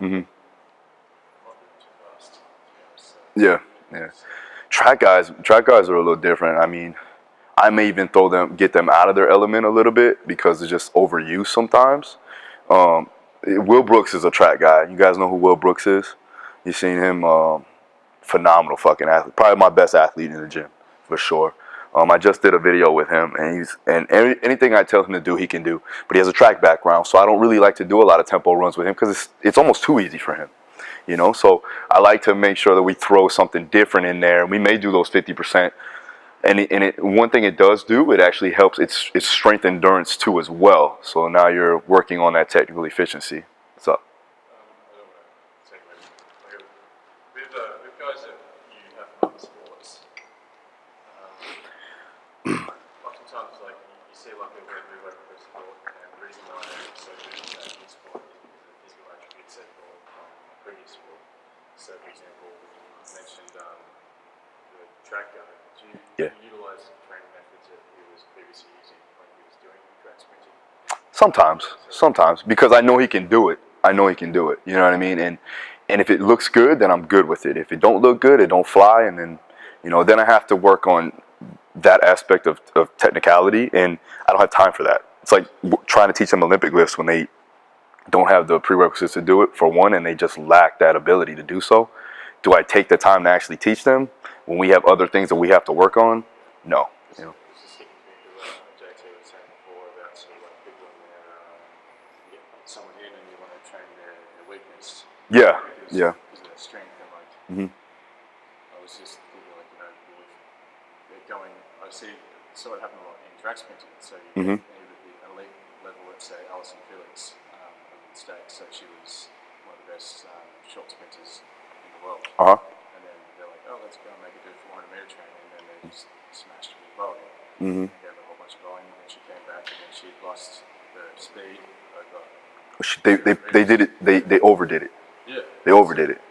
Mm-hmm. Yeah, yeah. Track guys are a little different. I mean, I may even get them out of their element a little bit because it's just overused sometimes. Will Brooks is a track guy. You guys know who Will Brooks is? You've seen him. Phenomenal fucking athlete. Probably my best athlete in the gym, for sure. I just did a video with him, and anything I tell him to do, he can do. But he has a track background, so I don't really like to do a lot of tempo runs with him because it's almost too easy for him. So I like to make sure that we throw something different in there. We may do those 50%. One thing it does do, it actually helps. It's strength endurance too as well. So now you're working on that technical efficiency. What's up? With guys that you have from other sports, oftentimes like you see like a very move over to sport, and the reason why they're so good at that in sport is because of the physical attributes they've got from previous sport. So, for example, you mentioned the track guy. Do you utilize training methods that he was previously using when he was doing track sprinting? Sometimes, because I know he can do it. You know what I mean? And if it looks good, then I'm good with it. If it don't look good, it don't fly, and then, then I have to work on that aspect of technicality, and I don't have time for that. It's like trying to teach them Olympic lifts when they don't have the prerequisites to do it, for one, and they just lack that ability to do so. Do I take the time to actually teach them when we have other things that we have to work on? No. Someone in and you want to train their weakness. Yeah. Because of their strength and I was just thinking they're going. I saw it happen a lot in track sprinting. So you get with the elite level, let's say Alison Felix of the States. So she was one of the best short sprinters in the world. And then they're like, oh, let's go and make her do 400-meter training, and then they just smashed her with volume. Gave her a whole bunch of volume, and then she came back, and then she lost the speed over. They did it. They overdid it. Yeah. They overdid it.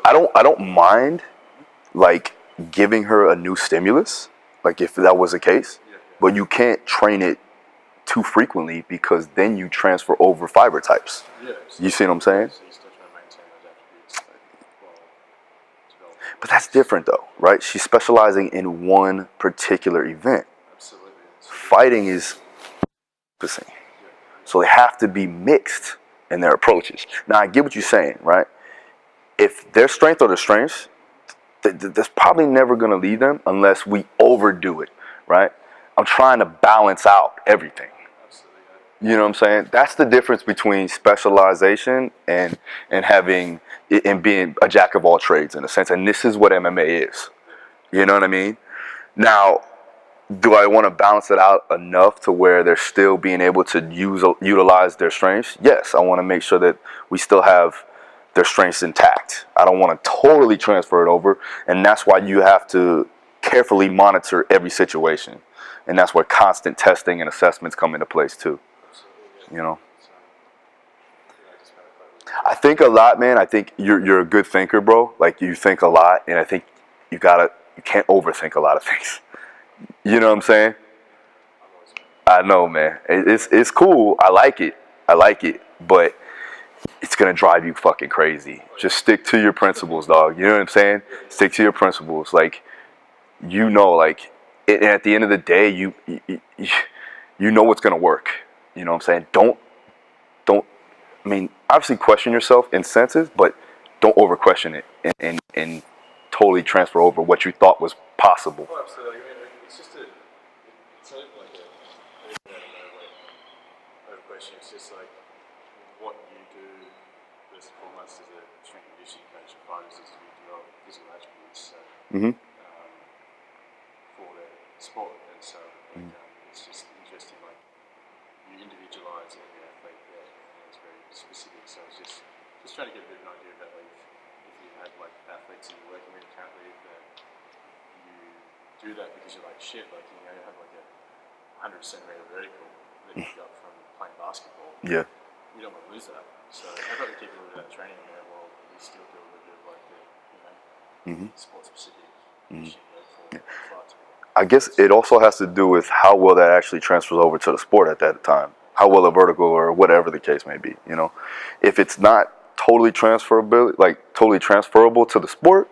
I don't mind like giving her a new stimulus, like if that was the case, but you can't train it too frequently because then you transfer over fiber types. You see what I'm saying? So you're still trying to maintain those attributes. But that's different though, right? She's specializing in one particular event. Absolutely. Fighting is focusing. So they have to be mixed in their approaches. Now, I get what you're saying, right? If their strength are their strengths, that's probably never going to lead them unless we overdo it, right? I'm trying to balance out everything. Absolutely. You know what I'm saying? That's the difference between specialization and having and being a jack of all trades in a sense. And this is what MMA is. You know what I mean? Now, do I want to balance it out enough to where they're still being able to utilize their strengths? Yes, I want to make sure that we still have their strengths intact. I don't want to totally transfer it over, and that's why you have to carefully monitor every situation, and that's where constant testing and assessments come into place too. I think a lot, man. I think you're a good thinker, bro. Like, you think a lot, and I think you can't overthink a lot of things. You know what I'm saying? I know, man. It's cool. I like it. But it's going to drive you fucking crazy. Just stick to your principles, dog. You know what I'm saying? Stick to your principles. Like, and at the end of the day, you know what's going to work. You know what I'm saying? Don't, obviously question yourself in senses, but don't over question it and totally transfer over what you thought was possible. Oh, absolutely. It's not like a question. It's just like what you do first and foremost as a strength and conditioning coach and fighters is you develop physical attributes for their sport, and so it's just interesting. Like, you individualize every athlete there, and it's very specific. So it's just trying to get a bit of an idea about like if you had like athletes that you're working with currently that you do that because you're like shit, like you have like a 100% meter vertical that you got from playing basketball. Yeah. You don't want to lose that. So I've got to keep a little bit of that training there while you still do a little bit of like the sport specific shit for flights. I guess it also has to do with how well that actually transfers over to the sport at that time. How well a vertical or whatever the case may be. If it's not totally transferable to the sport,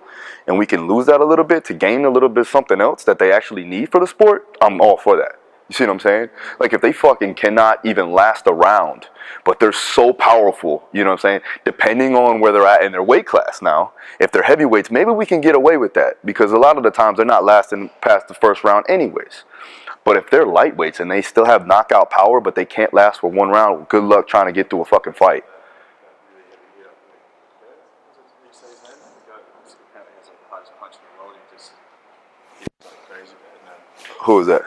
and we can lose that a little bit to gain a little bit something else that they actually need for the sport, I'm all for that. You see what I'm saying? Like if they fucking cannot even last a round, but they're so powerful, you know what I'm saying? Depending on where they're at in their weight class now, if they're heavyweights, maybe we can get away with that because a lot of the times they're not lasting past the first round anyways. But if they're lightweights and they still have knockout power, but they can't last for one round, good luck trying to get through a fucking fight. Who is that?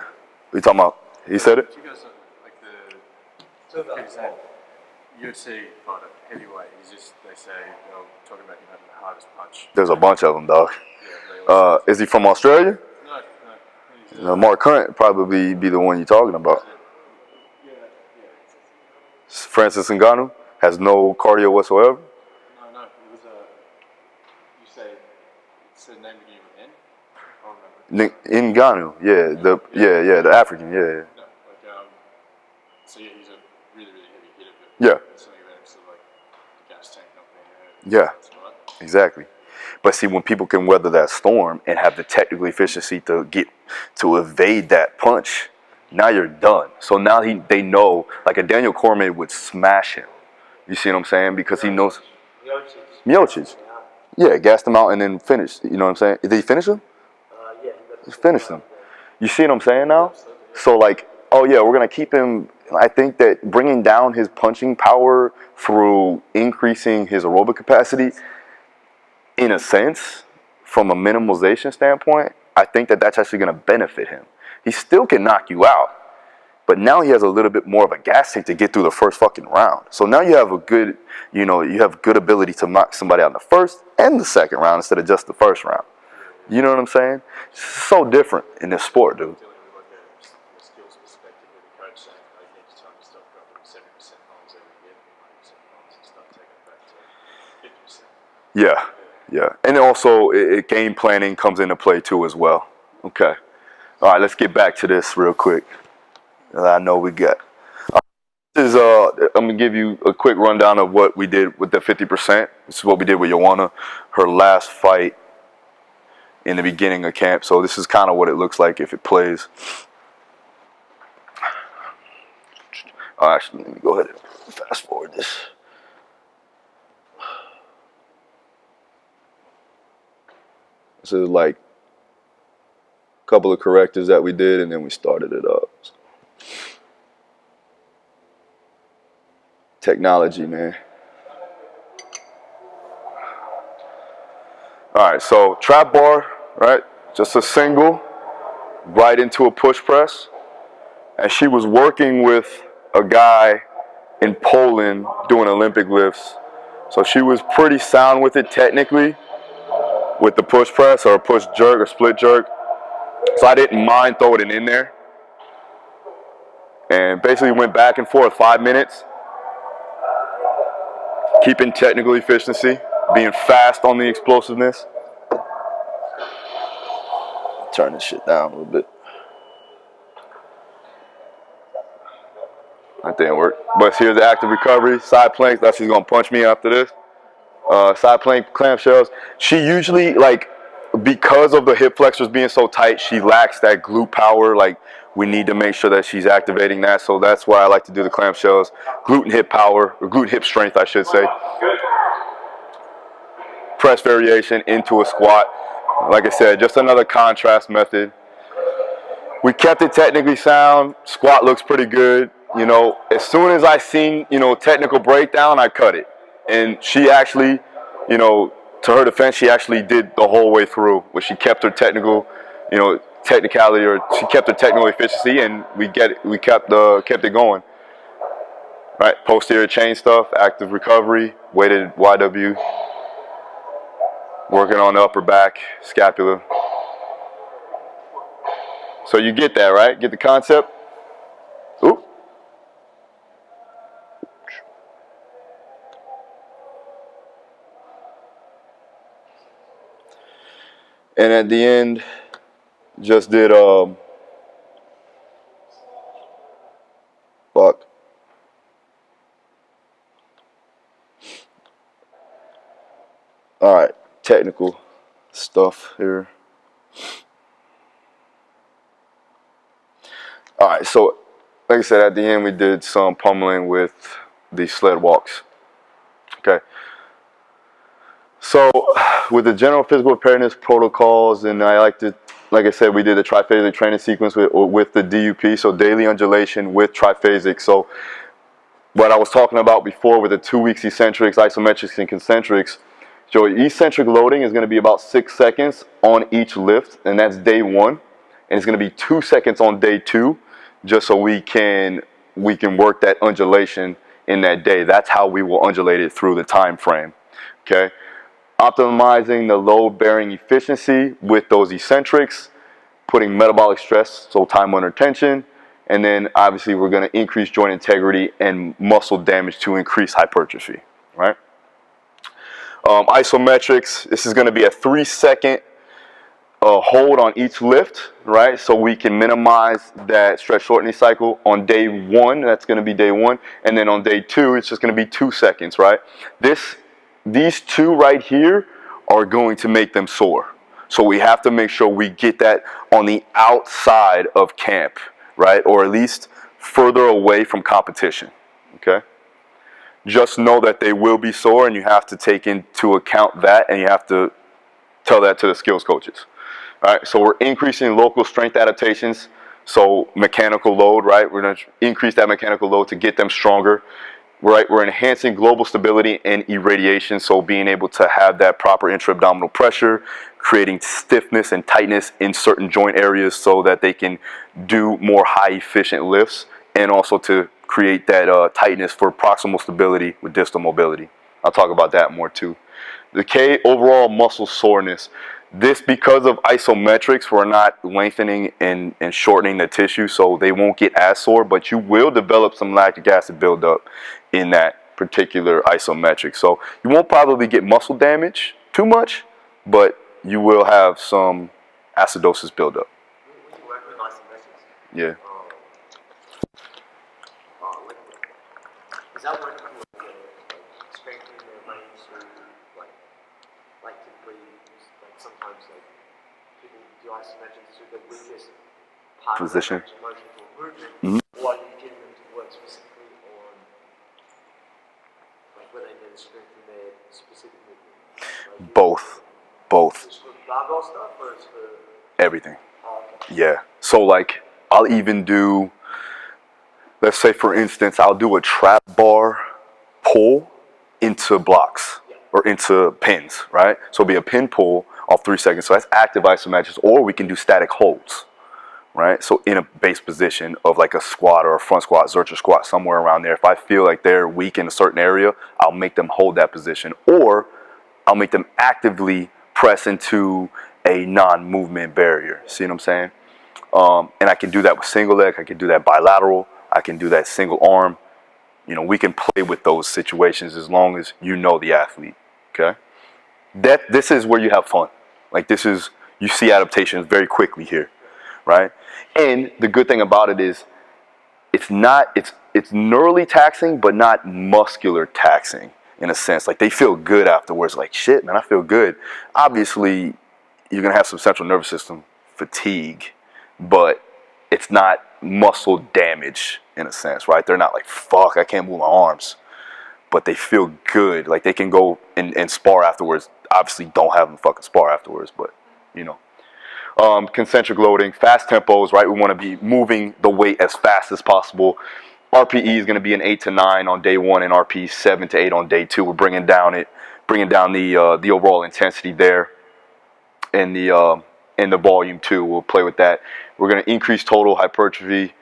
You talking about? He said it? UFC fighter, heavyweight, he's just, they say, talking about him having the hardest punch. There's a bunch of them, dog. Is he from Australia? No. Mark Hunt probably be the one you're talking about. Yeah. Francis Ngannou has no cardio whatsoever. No, it was you say, it's the name begins with N? I don't remember. Ngannou, the African, yeah. No, so he's a really, really heavy hitter, but Yeah. something about him sort of like the gas tank not being there. Yeah. That's right. Exactly. But see, when people can weather that storm and have the technical efficiency to evade that punch, now you're done. So now they know, like a Daniel Cormier would smash him. You see what I'm saying? Because he knows. Miocic. Yeah, gassed him out and then finished. You know what I'm saying? Did he finish him? Yeah. He finished him. You see what I'm saying now? So like, oh yeah, we're gonna keep him. I think that bringing down his punching power through increasing his aerobic capacity, in a sense, from a minimalization standpoint, I think that that's actually going to benefit him. He still can knock you out, but now he has a little bit more of a gas tank to get through the first fucking round. So now you have you have good ability to knock somebody out in the first and the second round instead of just the first round. You know what I'm saying? It's so different in this sport, dude. Dealing with like a skills perspective with the coach saying, next time you stop dropping 70% holds every year, 90% holds and start taking it back to 50%. Yeah. And also, game planning comes into play too as well. Okay. All right, let's get back to this real quick. I know we got. This is, I'm going to give you a quick rundown of what we did with the 50%. This is what we did with Joanna, her last fight in the beginning of camp. So this is kind of what it looks like if it plays. Actually, let me go ahead and fast forward this. This is like a couple of correctives that we did, and then we started it up. Technology, man. All right, so trap bar, right? Just a single, right into a push press. And she was working with a guy in Poland doing Olympic lifts. So she was pretty sound with it technically, with the push press or push jerk or split jerk. So I didn't mind throwing it in there. And basically went back and forth 5 minutes, keeping technical efficiency, being fast on the explosiveness. Turn this shit down a little bit. That didn't work. But here's the active recovery, side planks. That's she's gonna punch me after this. Side plank clamshells. She usually, because of the hip flexors being so tight, she lacks that glute power. Like, we need to make sure that she's activating that. So that's why I like to do the clamshells. Glute and hip power, or glute hip strength, I should say. Press variation into a squat. Like I said, just another contrast method. We kept it technically sound. Squat looks pretty good. As soon as I seen, technical breakdown, I cut it. And she actually, to her defense, she actually did the whole way through, where she kept her technical, technicality, or she kept her technical efficiency, and we kept it going. Right, posterior chain stuff, active recovery, weighted YW, working on the upper back, scapula. So you get that, right? Get the concept? Oop. And at the end, just did technical stuff here. All right, so like I said, at the end we did some pummeling with the sled walks. Okay. So with the general physical preparedness protocols, and like I said, we did the triphasic training sequence with the DUP, so daily undulation with triphasic. So what I was talking about before with the 2 weeks eccentrics, isometrics, and concentrics, so eccentric loading is going to be about 6 seconds on each lift, and that's day 1, and it's going to be 2 seconds on day 2, just so we can work that undulation in that day. That's how we will undulate it through the time frame. Okay, optimizing the load bearing efficiency with those eccentrics, putting metabolic stress, so time under tension, and then obviously we're going to increase joint integrity and muscle damage to increase hypertrophy, right? Isometrics, this is going to be a 3-second hold on each lift, right? So we can minimize that stress shortening cycle on day 1. That's going to be day 1, and then on day 2, it's just going to be 2 seconds, right? These two right here are going to make them sore. So we have to make sure we get that on the outside of camp, right? Or at least further away from competition, okay? Just know that they will be sore, and you have to take into account that, and you have to tell that to the skills coaches. All right, so we're increasing local strength adaptations, so mechanical load, right? We're going to increase that mechanical load to get them stronger, right? We're enhancing global stability and irradiation, so being able to have that proper intra-abdominal pressure, creating stiffness and tightness in certain joint areas so that they can do more high efficient lifts, and also to create that tightness for proximal stability with distal mobility. I'll talk about that more too. The K, overall muscle soreness. This, because of isometrics, we're not lengthening and shortening the tissue, so they won't get as sore, but you will develop some lactic acid buildup in that particular isometric. So you won't probably get muscle damage too much, but you will have some acidosis buildup. When you work with isometrics, Yeah. Is that working with strengthening their range through like typically sometimes people do isometrics through the weakest part Position. of the motion for movement, or are you getting them to work specifically on where they need to strengthen their specific movement? Both. Is it for barbell stuff or is it for Everything. okay. Yeah. So like I'll even do, let's say for instance, I'll do a trap bar pull into blocks or into pins, right? So it'll be a pin pull off 3 seconds. So that's active isometrics, or we can do static holds, right? So in a base position of like a squat or a front squat, Zercher squat, somewhere around there. If I feel like they're weak in a certain area, I'll make them hold that position, or I'll make them actively press into a non-movement barrier. See what I'm saying? And I can do that with single leg. I can do that bilateral. I can do that single arm. You know, we can play with those situations as long as you know the athlete. Okay. This is where you have fun. Like this is, you see adaptations very quickly here, right? And the good thing about it is, it's neurally taxing, but not muscular taxing in a sense. Like they feel good afterwards. Like shit, man, I feel good. Obviously, you're gonna have some central nervous system fatigue, but it's not muscle damage in a sense, right? They're not like, fuck, I can't move my arms, but they feel good. Like they can go and spar afterwards. Obviously, don't have them fucking spar afterwards, but you know. Concentric loading, fast tempos, right? We want to be moving the weight as fast as possible. RPE is going to be an 8 to 9 on day 1, and RPE 7 to 8 on day 2. We're bringing down the overall intensity there, and the volume too. We'll play with that. We're going to increase total hypertrophy,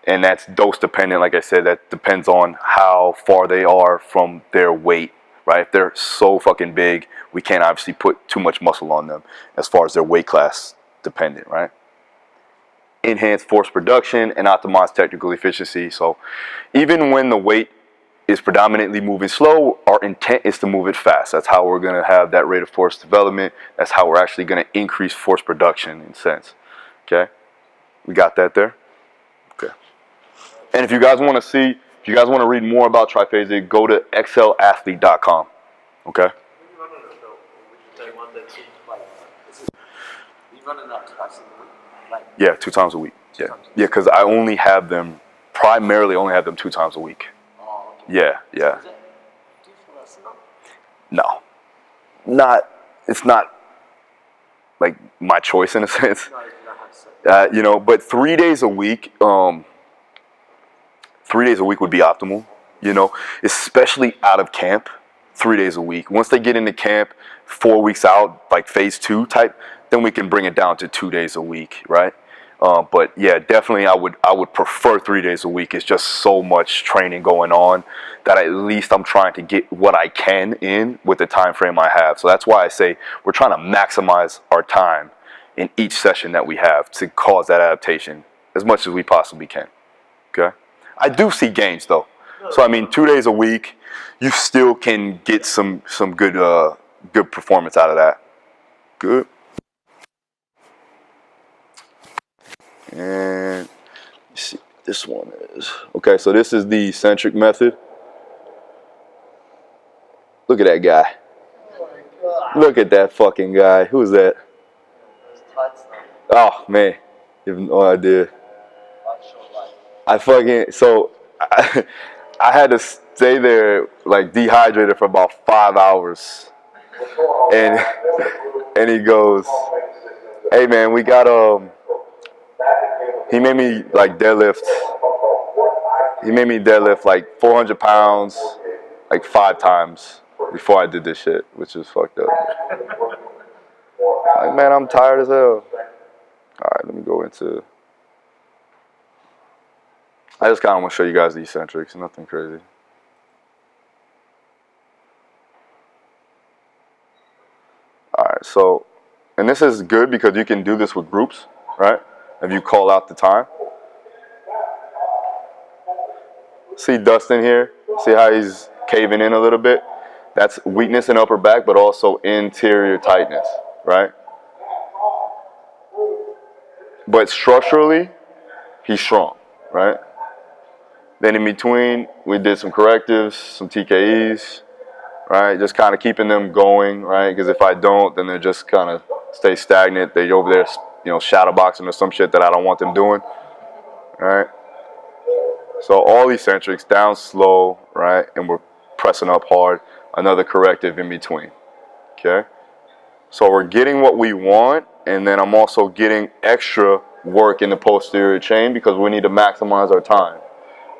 and that's dose dependent. Like I said, that depends on how far they are from their weight, right? If they're so fucking big, we can't obviously put too much muscle on them as far as their weight class dependent, right? Enhance force production and optimize technical efficiency. So even when the weight is predominantly moving slow, our intent is to move it fast. That's how we're going to have that rate of force development. That's how we're actually going to increase force production in a sense. Okay? We got that there? Okay. And if you guys want to read more about triphasic, go to excelathlete.com. Okay? When you run on a belt, would you say one day run it out twice in the week? Like, Yeah, 2 times a week. Yeah, times a week. yeah, because I only have them, primarily only have them 2 times a week. oh, okay. Yeah, yeah. Is that, do you feel that's enough? No, not. It's not like my choice in a sense. No, you don't have to say. You know, but 3 days a week. 3 days a week would be optimal. You know, especially out of camp. 3 days a week. Once they get into camp, 4 weeks out, like phase 2 type, then we can bring it down to 2 days a week, right? But yeah, definitely I would prefer 3 days a week. It's just so much training going on that at least I'm trying to get what I can in with the time frame I have. So that's why I say we're trying to maximize our time in each session that we have to cause that adaptation as much as we possibly can. Okay? I do see gains though. So I mean, 2 days a week, you still can get some good good performance out of that. Good. And let's see, this one is okay. So this is the eccentric method. Look at that guy. Look at that fucking guy. Who is that? Oh man, you have no idea. I fucking I had to stay there like dehydrated for about 5 hours, and he goes, "Hey man, we got He made me like deadlift. He made me deadlift like 400 pounds, like 5 times before I did this shit, which is fucked up. Like man, I'm tired as hell. All right, let me go into. I just kind of want to show you guys the eccentrics, nothing crazy. All right, so, and this is good because you can do this with groups, right? If you call out the time. See Dustin here? See how he's caving in a little bit? That's weakness in upper back, but also interior tightness, right? But structurally, he's strong, right? Then in between, we did some correctives, some TKEs, right? Just kind of keeping them going, right? Because if I don't, then they just kind of stay stagnant. They're over there, you know, shadow boxing or some shit that I don't want them doing, right? So all eccentrics, down slow, right? And we're pressing up hard. Another corrective in between, okay? So we're getting what we want, and then I'm also getting extra work in the posterior chain because we need to maximize our time.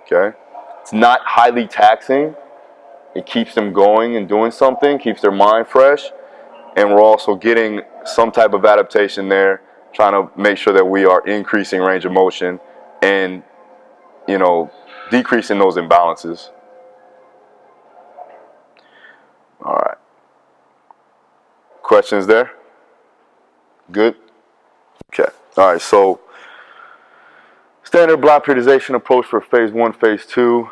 Okay, it's not highly taxing. It keeps them going and doing something, keeps their mind fresh, and we're also getting some type of adaptation there, trying to make sure that we are increasing range of motion and, you know, decreasing those imbalances. All right. Questions there? Good? Okay. All right, so standard block periodization approach for phase 1, phase 2.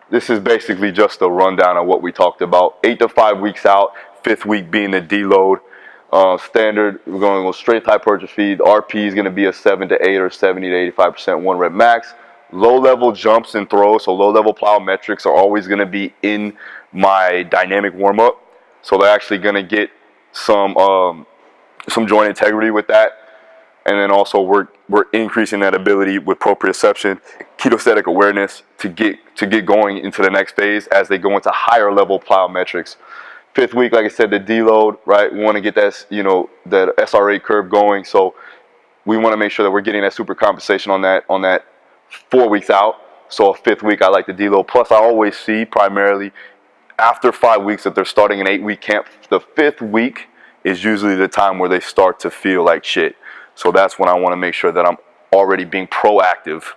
This is basically just a rundown of what we talked about. 8 to 5 weeks out, 5th week being the deload. Standard, we're going to go straight hypertrophy. The RP is going to be a 7 to 8 or 70 to 85% 1 rep max. Low level jumps and throws, so low level plyometrics are always going to be in my dynamic warm up. So they're actually going to get some joint integrity with that. And then also we're increasing that ability with proprioception, ketostatic awareness to get going into the next phase as they go into higher level plyometrics. 5th week, like I said, the deload, right? We want to get that, you know, that SRA curve going. So we want to make sure that we're getting that super compensation on that 4 weeks out. So a 5th week, I like the deload. Plus, I always see primarily after 5 weeks that they're starting an 8-week camp. The 5th week is usually the time where they start to feel like shit. So that's when I want to make sure that I'm already being proactive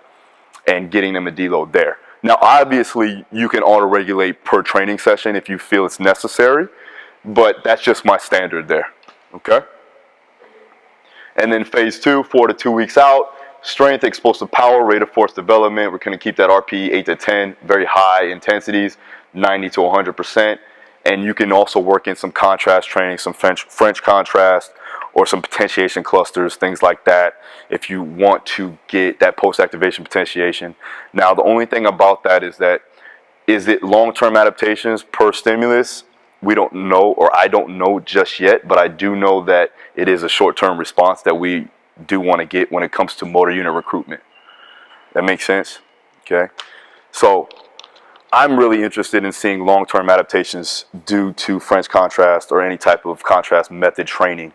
and getting them a deload there. Now, obviously, you can auto-regulate per training session if you feel it's necessary, but that's just my standard there, okay? And then phase 2, 4 to 2 weeks out, strength, explosive power, rate of force development. We're going to keep that RP 8 to 10, very high intensities, 90 to 100%. And you can also work in some contrast training, some French contrast, or some potentiation clusters, things like that, if you want to get that post-activation potentiation. Now, the only thing about that is it long-term adaptations per stimulus? we don't know, or I don't know just yet, but I do know that it is a short-term response that we do want to get when it comes to motor unit recruitment. That makes sense? Okay. So I'm really interested in seeing long-term adaptations due to French contrast or any type of contrast method training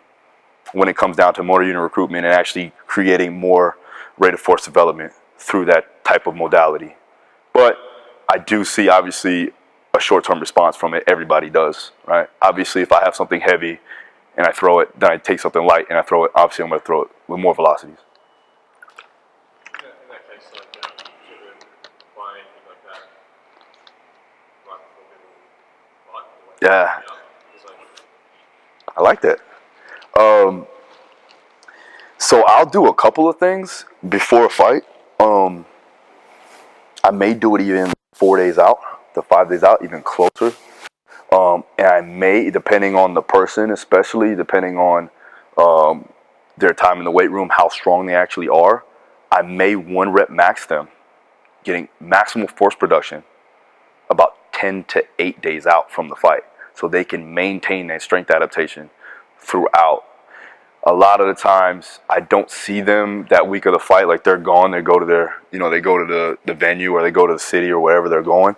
when it comes down to motor unit recruitment and actually creating more rate of force development through that type of modality. But I do see, obviously, a short-term response from it. Everybody does, right? Obviously, if I have something heavy and I throw it, then I take something light and I throw it, obviously I'm going to throw it with more velocities. In that case, like, should we buy anything like that right before people fight? Yeah, Like, I like that. So I'll do a couple of things before a fight. I may do it even 4 days out to 5 days out, even closer. And I may, depending on the person, especially depending on their time in the weight room, how strong they actually are, I may 1 rep max them, getting maximal force production about 10 to 8 days out from the fight, so they can maintain that strength adaptation throughout. A lot of the times I don't see them that week of the fight, like they're gone, they go to their, they go to the venue or they go to the city or wherever they're going.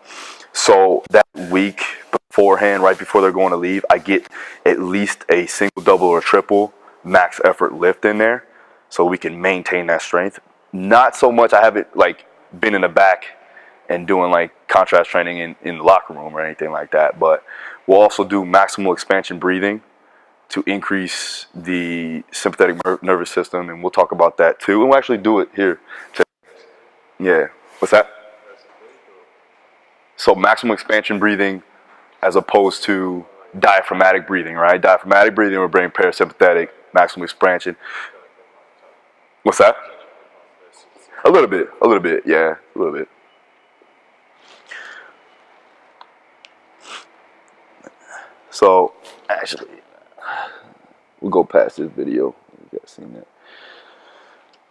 So that week beforehand, right before they're going to leave, I get at least a single, double, or triple max effort lift in there so we can maintain that strength. Not so much I haven't like been in the back and doing like contrast training in the locker room or anything like that, but we'll also do maximal expansion breathing to increase the sympathetic nervous system, and we'll talk about that too. And we'll actually do it here. Yeah. What's that? So maximal expansion breathing as opposed to diaphragmatic breathing, right? Diaphragmatic breathing will bring parasympathetic, maximal expansion. What's that? A little bit, yeah, a little bit. So actually, we'll go past this video. You guys seen that?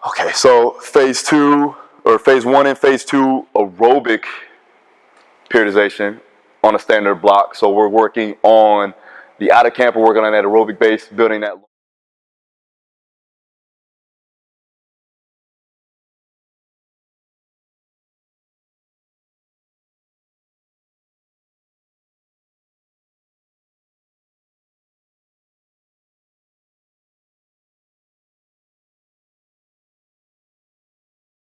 Okay, so phase 1 and phase 2 aerobic periodization on a standard block. So we're working on the out of camp, we're working on that aerobic base, building that